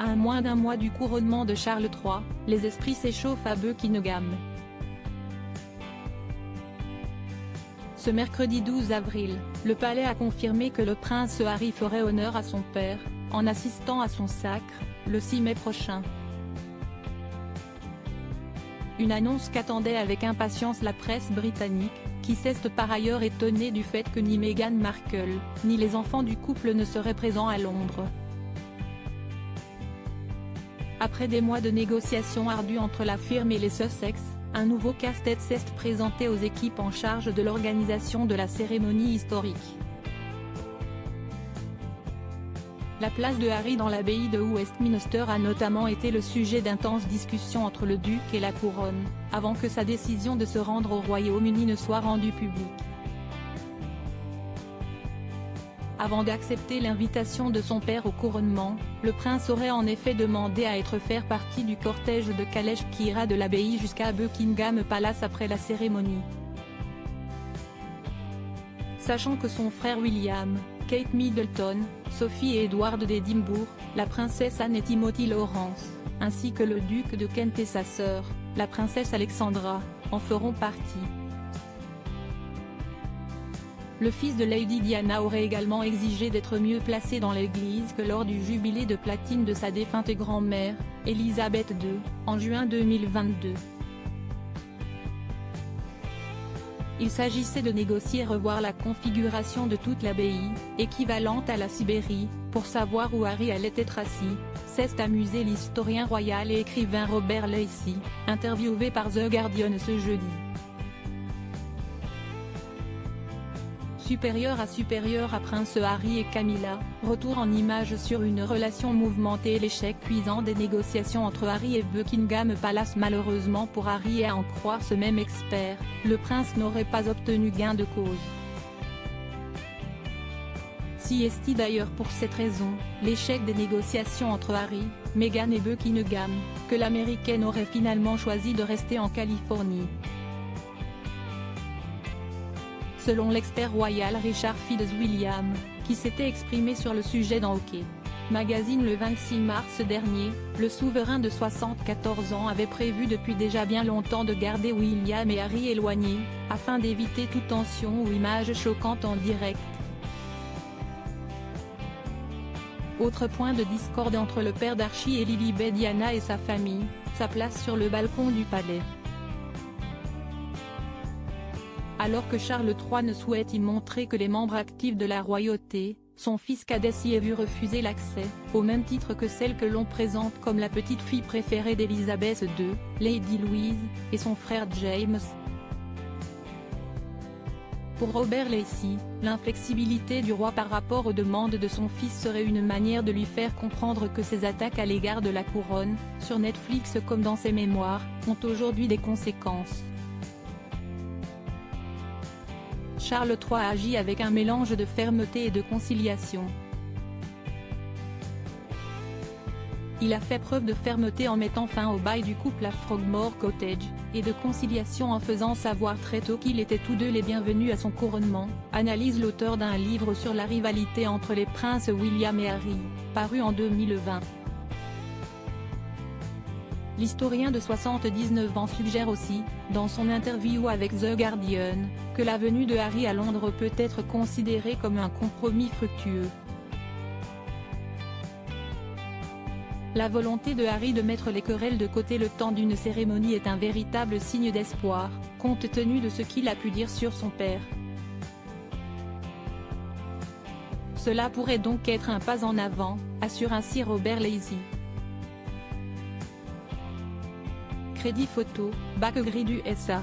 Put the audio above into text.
À moins d'un mois du couronnement de Charles III, les esprits s'échauffent à Buckingham. Ce mercredi 12 avril, le palais a confirmé que le prince Harry ferait honneur à son père, en assistant à son sacre, le 6 mai prochain. Une annonce qu'attendait avec impatience la presse britannique, qui s'est par ailleurs étonnée du fait que ni Meghan Markle, ni les enfants du couple ne seraient présents à Londres. Après des mois de négociations ardues entre la firme et les Sussex, un nouveau casse-tête s'est présenté aux équipes en charge de l'organisation de la cérémonie historique. La place de Harry dans l'abbaye de Westminster a notamment été le sujet d'intenses discussions entre le duc et la couronne, avant que sa décision de se rendre au Royaume-Uni ne soit rendue publique. Avant d'accepter l'invitation de son père au couronnement, le prince aurait en effet demandé à faire partie du cortège de calèches qui ira de l'abbaye jusqu'à Buckingham Palace après la cérémonie. Sachant que son frère William, Kate Middleton, Sophie et Edward d'Édimbourg, la princesse Anne et Timothy Lawrence, ainsi que le duc de Kent et sa sœur, la princesse Alexandra, en feront partie. Le fils de Lady Diana aurait également exigé d'être mieux placé dans l'église que lors du jubilé de platine de sa défunte grand-mère, Elisabeth II, en juin 2022. Il s'agissait de négocier et revoir la configuration de toute l'abbaye, équivalente à la Sibérie, pour savoir où Harry allait être assis, s'est amusé l'historien royal et écrivain Robert Lacey, interviewé par The Guardian ce jeudi. Supérieur à Prince Harry et Camilla, retour en images sur une relation mouvementée et l'échec cuisant des négociations entre Harry et Buckingham Palace. Malheureusement pour Harry et à en croire ce même expert, le prince n'aurait pas obtenu gain de cause. Si est d'ailleurs pour cette raison, l'échec des négociations entre Harry, Meghan et Buckingham, que l'américaine aurait finalement choisi de rester en Californie. Selon l'expert royal Richard Fitzwilliam, qui s'était exprimé sur le sujet dans OK Magazine le 26 mars dernier, le souverain de 74 ans avait prévu depuis déjà bien longtemps de garder William et Harry éloignés, afin d'éviter toute tension ou image choquante en direct. Autre point de discorde entre le père d'Archie et Lilibet Diana et sa famille, sa place sur le balcon du palais. Alors que Charles III ne souhaite y montrer que les membres actifs de la royauté, son fils cadet s'y est vu refuser l'accès, au même titre que celle que l'on présente comme la petite fille préférée d'Élisabeth II, Lady Louise, et son frère James. Pour Robert Lacey, l'inflexibilité du roi par rapport aux demandes de son fils serait une manière de lui faire comprendre que ses attaques à l'égard de la couronne, sur Netflix comme dans ses mémoires, ont aujourd'hui des conséquences. Charles III agit avec un mélange de fermeté et de conciliation. Il a fait preuve de fermeté en mettant fin au bail du couple à Frogmore Cottage, et de conciliation en faisant savoir très tôt qu'ils étaient tous deux les bienvenus à son couronnement, analyse l'auteur d'un livre sur la rivalité entre les princes William et Harry, paru en 2020. L'historien de 79 ans suggère aussi, dans son interview avec The Guardian, que la venue de Harry à Londres peut être considérée comme un compromis fructueux. La volonté de Harry de mettre les querelles de côté le temps d'une cérémonie est un véritable signe d'espoir, compte tenu de ce qu'il a pu dire sur son père. Cela pourrait donc être un pas en avant, assure ainsi Robert Lacey. Crédit photo, Backgrid USA.